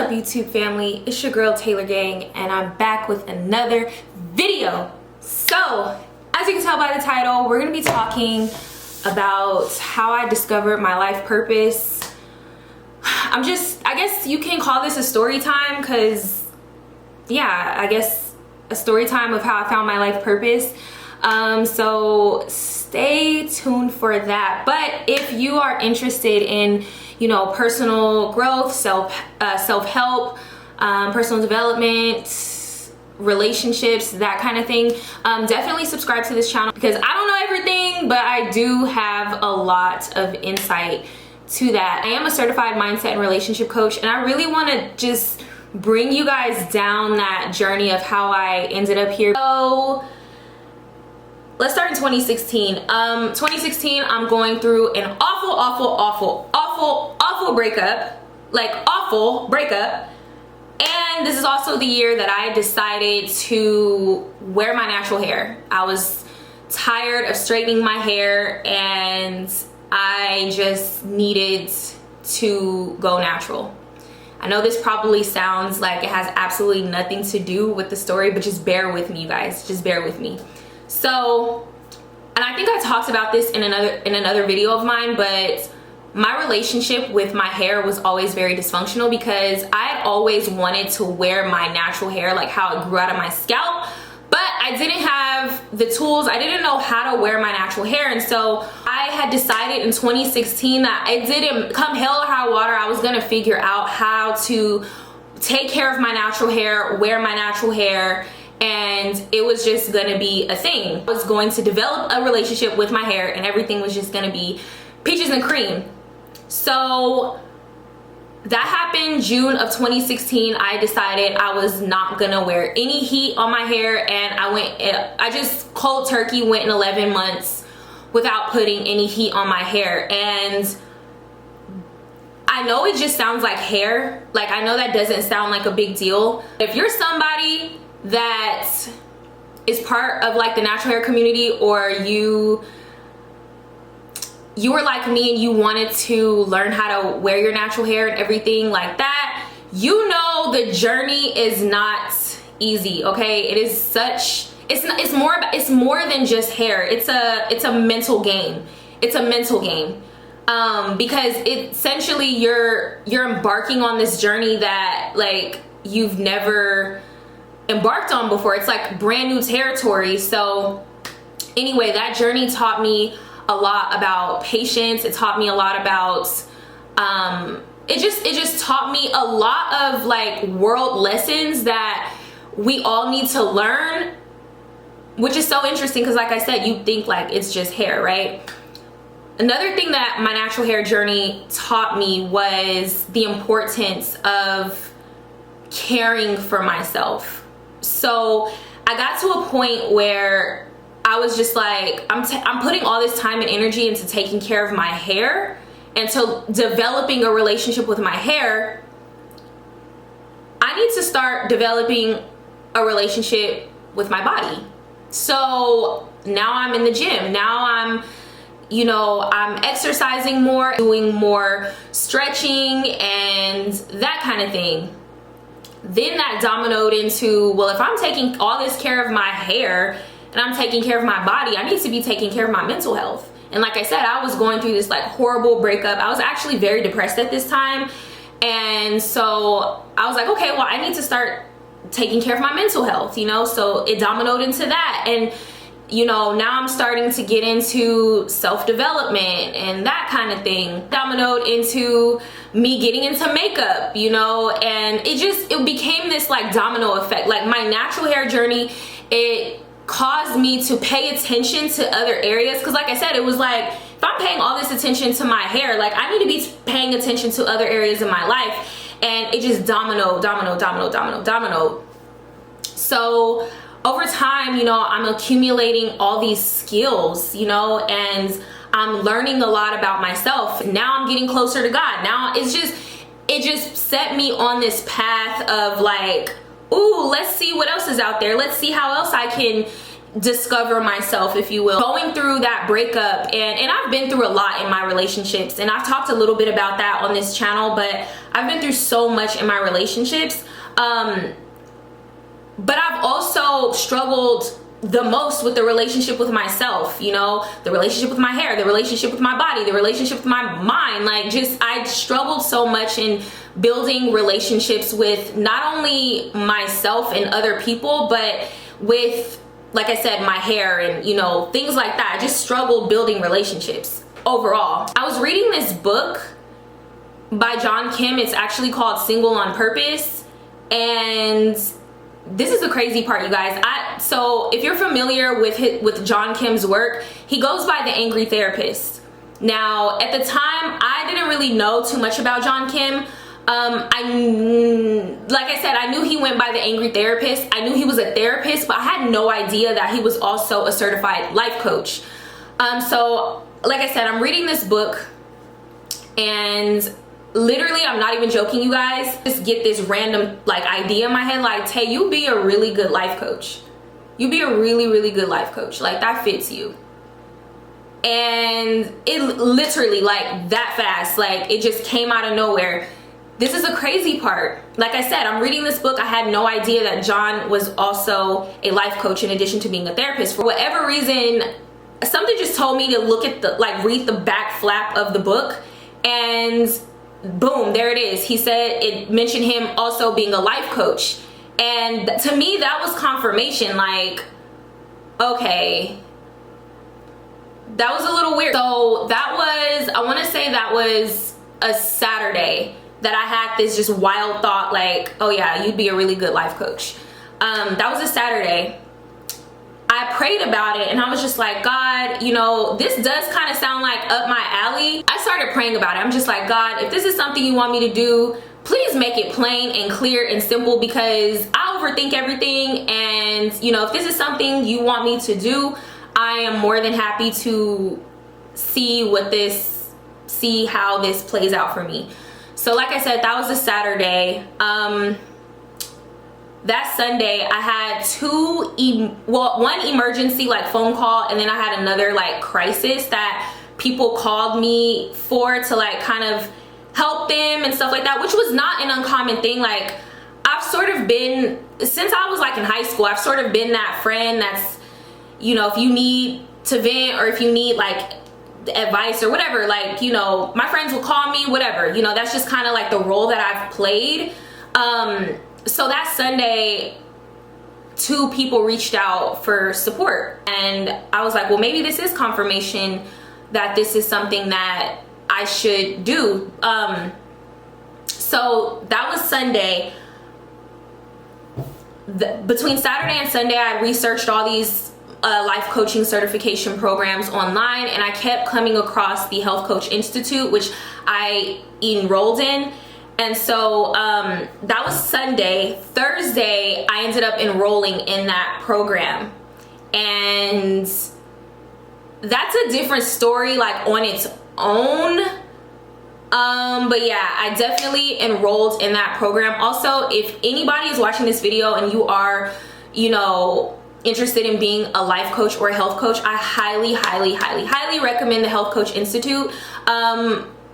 up, YouTube family? It's your girl Taylor Gang, and I'm back with another video. So as you can tell by the title, we're gonna be talking about how I discovered my life purpose. I guess you can call this a story time, because yeah, I guess a story time of how I found my life purpose. So stay tuned for that. But if you are interested in, you know, personal growth, self-help, personal development, relationships, that kind of thing, definitely subscribe to this channel, because I don't know everything, but I do have a lot of insight to that. I am a certified mindset and relationship coach, and I really want to just bring you guys down that journey of how I ended up here. So let's start in 2016. 2016, I'm going through an awful breakup. Like, awful breakup. And this is also the year that I decided to wear my natural hair. I was tired of straightening my hair, and I just needed to go natural. I know this probably sounds like it has absolutely nothing to do with the story, but just bear with me, you guys. Just bear with me. So, and I think I talked about this in another video of mine, but my relationship with my hair was always very dysfunctional, because I had always wanted to wear my natural hair like how it grew out of my scalp, but I didn't have the tools. I didn't know how to wear my natural hair. And so I had decided in 2016 that it didn't, come hell or high water, I was gonna figure out how to take care of my natural hair, wear my natural hair, and it was just gonna be a thing. I was going to develop a relationship with my hair, and everything was just gonna be peaches and cream. So that happened June of 2016. I decided I was not gonna wear any heat on my hair, and I just cold turkey went in 11 months without putting any heat on my hair. And I know it just sounds like hair. Like, I know that doesn't sound like a big deal. If you're somebody that is part of like the natural hair community, or you were like me and you wanted to learn how to wear your natural hair and everything like that, you know the journey is not easy, okay? It is such, it's more than just hair. It's a mental game. It's a mental game. Because essentially you're embarking on this journey that like you've never embarked on before. It's like brand new territory. So anyway, that journey taught me a lot about patience. It taught me a lot about it just taught me a lot of like world lessons that we all need to learn, which is so interesting, because like I said, you think like it's just hair, right? Another thing that my natural hair journey taught me was the importance of caring for myself. So I got to a point where I was just like, I'm putting all this time and energy into taking care of my hair and to developing a relationship with my hair. I need to start developing a relationship with my body. So now I'm in the gym. Now I'm exercising more, doing more stretching and that kind of thing. Then that dominoed into, well, if I'm taking all this care of my hair and I'm taking care of my body, I need to be taking care of my mental health. And like I said, I was going through this like horrible breakup. I was actually very depressed at this time. And so I was like, okay, well, I need to start taking care of my mental health, you know? So it dominoed into that. And you know, now I'm starting to get into self-development and that kind of thing. Dominoed into me getting into makeup, you know, and it became this like domino effect. Like my natural hair journey, it caused me to pay attention to other areas. Because like I said, it was like, if I'm paying all this attention to my hair, like I need to be paying attention to other areas in my life. And it just domino. So over time, you know, I'm accumulating all these skills, you know, and I'm learning a lot about myself. Now I'm getting closer to God. Now it just set me on this path of like, ooh, let's see what else is out there. Let's see how else I can discover myself, if you will. Going through that breakup, and I've been through a lot in my relationships, and I've talked a little bit about that on this channel, but I've been through so much in my relationships. But I've also struggled the most with the relationship with myself, you know, the relationship with my hair, the relationship with my body, the relationship with my mind. Like, just, I struggled so much in building relationships with not only myself and other people, but with, like I said, my hair and, you know, things like that. I just struggled building relationships overall. I was reading this book by John Kim. It's actually called Single on Purpose, and this is the crazy part, you guys. So if you're familiar with John Kim's work, he goes by the Angry Therapist. Now, at the time, I didn't really know too much about John Kim. Like I said, I knew he went by the Angry Therapist. I knew he was a therapist, but I had no idea that he was also a certified life coach. So like I said, I'm reading this book, and literally, I'm not even joking, you guys, just get this random like idea in my head, like, Tay, you be a really good life coach. You be a really, really good life coach. Like, that fits you. And it literally, like, that fast, like, it just came out of nowhere. This is the crazy part. Like I said, I'm reading this book. I had no idea that John was also a life coach in addition to being a therapist. For whatever reason, something just told me to look at the, like, read the back flap of the book, and boom, there it is. He said, it mentioned him also being a life coach. And to me, that was confirmation. Like, okay, that was a little weird. So that was, I want to say that was a Saturday that I had this just wild thought, like, oh yeah, you'd be a really good life coach. That was a Saturday. I prayed about it, and I was just like, God, you know, this does kind of sound like up my alley. I started praying about it. I'm just like, God, if this is something you want me to do, please make it plain and clear and simple, because I overthink everything. And, you know, if this is something you want me to do, I am more than happy to see how this plays out for me. So like I said, that was a Saturday. That Sunday, I had one emergency like phone call, and then I had another like crisis that people called me for to like kind of help them and stuff like that, which was not an uncommon thing. Like, I've sort of been, since I was like in high school, I've sort of been that friend that's, you know, if you need to vent or if you need like advice or whatever, like, you know, my friends will call me, whatever, you know, that's just kind of like the role that I've played. So that Sunday, 2 people reached out for support, and I was like, well, maybe this is confirmation that this is something that I should do. So that was Sunday. Between Saturday and Sunday, I researched all these life coaching certification programs online, and I kept coming across the Health Coach Institute, which I enrolled in. And so that was Sunday. Thursday, I ended up enrolling in that program, and that's a different story, like, on its own. But yeah, I definitely enrolled in that program. Also, if anybody is watching this video and you are, you know, interested in being a life coach or a health coach, I highly, highly, highly, highly recommend the Health Coach Institute.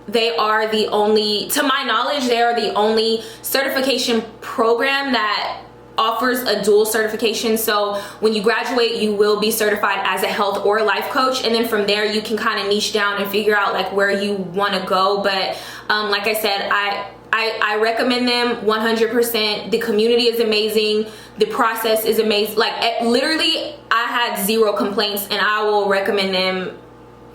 They are the only, to my knowledge, they are the only certification program that offers a dual certification. So when you graduate, you will be certified as a health or life coach, and then from there you can kind of niche down and figure out like where you want to go. But like I said, I recommend them 100%. The community is amazing. The process is amazing. Like, literally, I had 0 complaints, and I will recommend them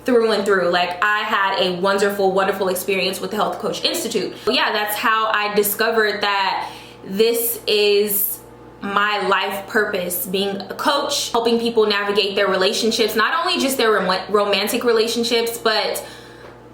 through and through. Like, I had a wonderful, wonderful experience with the Health Coach Institute. Yeah, that's how I discovered that this is my life purpose, being a coach, helping people navigate their relationships, not only just their romantic relationships, but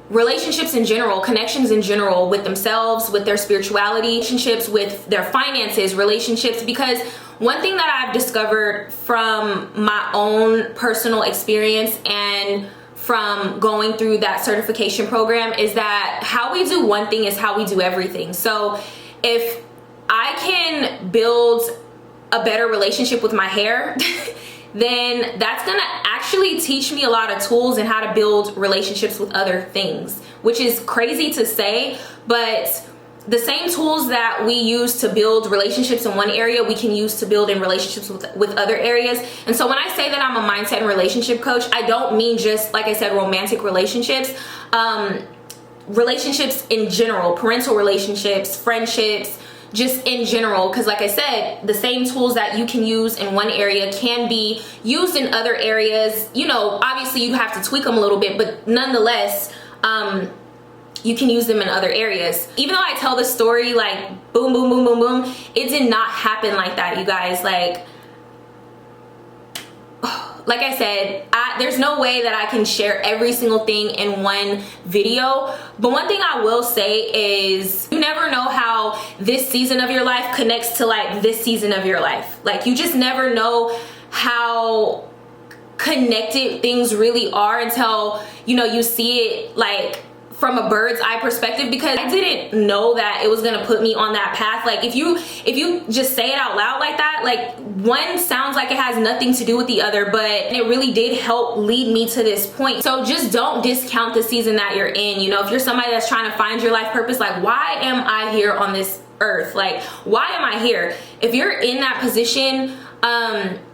relationships in general, connections in general, with themselves, with their spirituality, relationships with their finances, relationships. Because one thing that I've discovered from my own personal experience and from going through that certification program is that how we do one thing is how we do everything. So if I can build a better relationship with my hair, then that's gonna actually teach me a lot of tools and how to build relationships with other things, which is crazy to say, but the same tools that we use to build relationships in one area, we can use to build in relationships with other areas. And so when I say that I'm a mindset and relationship coach, I don't mean just, like I said, romantic relationships. Relationships in general, parental relationships, friendships, just in general, because like I said, the same tools that you can use in one area can be used in other areas. You know, obviously you have to tweak them a little bit, but nonetheless, you can use them in other areas. Even though I tell the story like boom, boom, boom, boom, boom, it did not happen like that, you guys. Like I said, there's no way that I can share every single thing in one video. But one thing I will say is you never know how this season of your life connects to like this season of your life. Like you just never know how connected things really are until, you know, you see it like from a bird's eye perspective, because I didn't know that it was gonna put me on that path. Like if you just say it out loud like that, like one sounds like it has nothing to do with the other, but it really did help lead me to this point. So just don't discount the season that you're in. You know, if you're somebody that's trying to find your life purpose, like why am I here on this earth? Like why am I here? If you're in that position,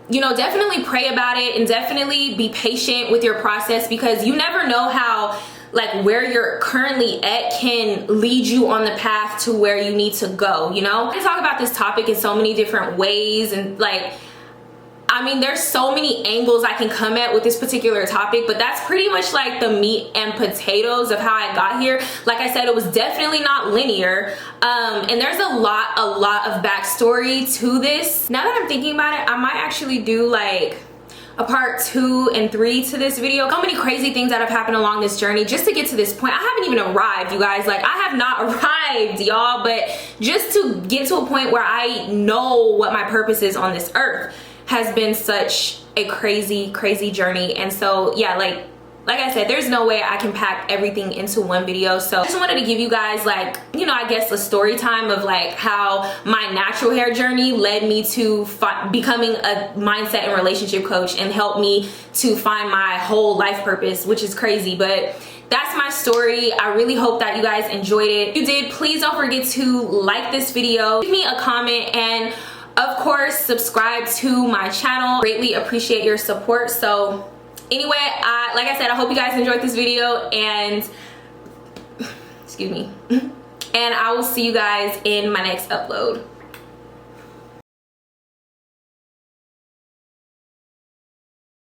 you know, definitely pray about it and definitely be patient with your process, because you never know how like where you're currently at can lead you on the path to where you need to go, you know? I talk about this topic in so many different ways, and like, I mean, there's so many angles I can come at with this particular topic, but that's pretty much like the meat and potatoes of how I got here. Like I said, it was definitely not linear, and there's a lot of backstory to this. Now that I'm thinking about it, I might actually do like a part 2 and 3 to this video. So many crazy things that have happened along this journey just to get to this point. I haven't even arrived, you guys. Like I have not arrived, y'all, but just to get to a point where I know what my purpose is on this earth has been such a crazy journey. And so yeah, like I said, there's no way I can pack everything into one video. So I just wanted to give you guys like, you know, I guess a story time of like how my natural hair journey led me to becoming a mindset and relationship coach and helped me to find my whole life purpose, which is crazy. But that's my story. I really hope that you guys enjoyed it. If you did, please don't forget to like this video, leave me a comment, and of course subscribe to my channel. Greatly appreciate your support. So anyway, like I said, I hope you guys enjoyed this video, and excuse me, and I will see you guys in my next upload.